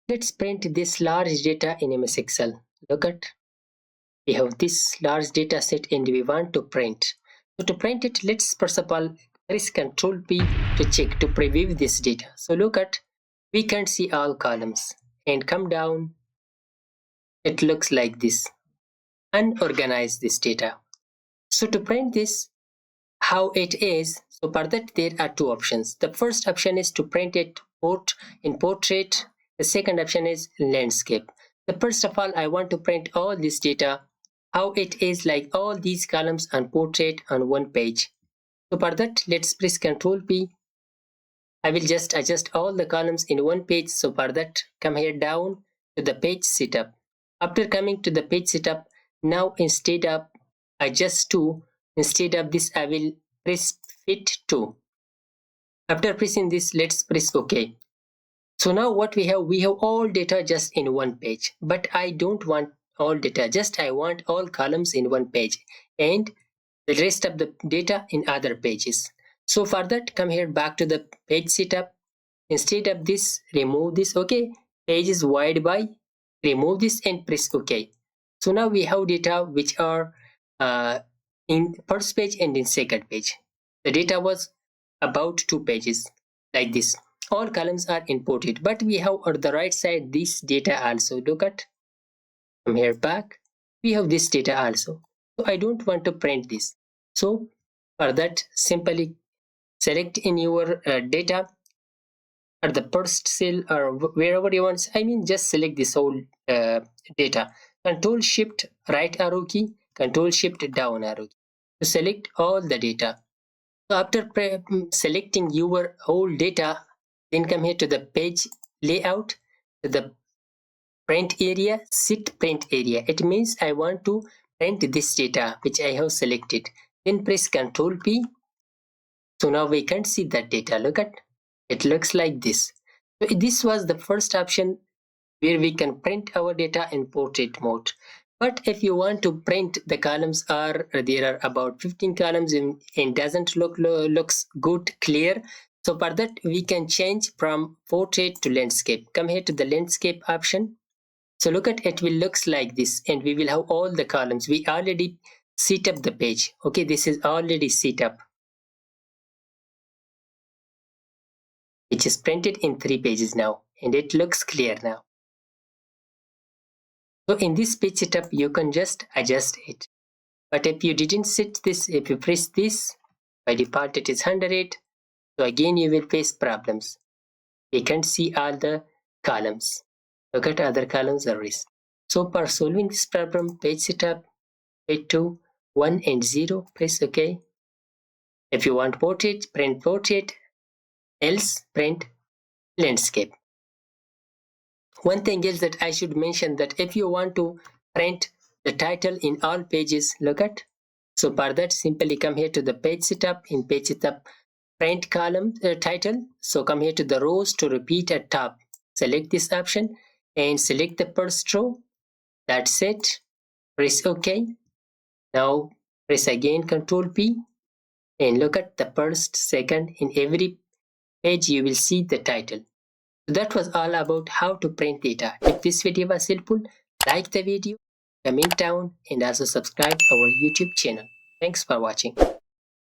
Let's print this large data in MS Excel. Look at, we have this large data set and we want to print. So to print it, let's first of all press Ctrl P to check, to preview this data. So look at, we can see all columns and come down. It looks like this, unorganized this data. So to print this, how it is, so for that there are two options. The first option is to print it in portrait. The second option is landscape. The first of all, I want to print all this data, how it is, like all these columns and portrait on one page. So for that, let's press Ctrl P. I will just adjust all the columns in one page. So for that, come here down to the page setup. After coming to the page setup, now instead of adjust to, instead of this, I will press fit to. After pressing this, let's press OK. So now what we have all data just in one page, but I don't want all data, just I want all columns in one page and the rest of the data in other pages. So for that, come here back to the page setup. Instead of this, remove this. Okay, page is wide by, remove this and press OK. So now we have data which are in first page and in second page. The data was about 2 pages like this. All columns are imported, but we have on the right side this data also. Look at, from here back, we have this data also. So I don't want to print this. So for that, simply select in your data at the first cell or wherever you want. I mean, just select this whole data. Control Shift right arrow key, Control Shift down arrow key to select all the data. So after selecting your whole data, then come here to the page layout, to the print area, set print area. It means I want to print this data which I have selected. Then press Ctrl P. So now we can see that data. Look at, it looks like this. So this was the first option where we can print our data in portrait mode. But if you want to print the columns, are there are about 15 columns and doesn't looks good, clear. So for that, we can change from portrait to landscape. Come here to the landscape option. So look at, it will looks like this and we will have all the columns. We already set up the page. Okay, this is already set up, which is printed in 3 pages now and it looks clear now. So in this page setup, you can just adjust it. But if you didn't set this, if you press this, by default it is 100. So again, you will face problems. You can't see all the columns. Look at other columns are erased. So for solving this problem, page setup, page 2, 1 and 0, press OK. If you want portrait, print portrait, else print landscape. One thing is that I should mention that if you want to print the title in all pages, look at. So for that, simply come here to the page setup. In page setup, print column title. So come here to the rows to repeat at top. Select this option and select the first row. That's it. Press OK. Now press again Ctrl P and look at the first, second. In every page, you will see the title. So that was all about how to print data. If this video was helpful, like the video, comment down and also subscribe our YouTube channel. Thanks for watching.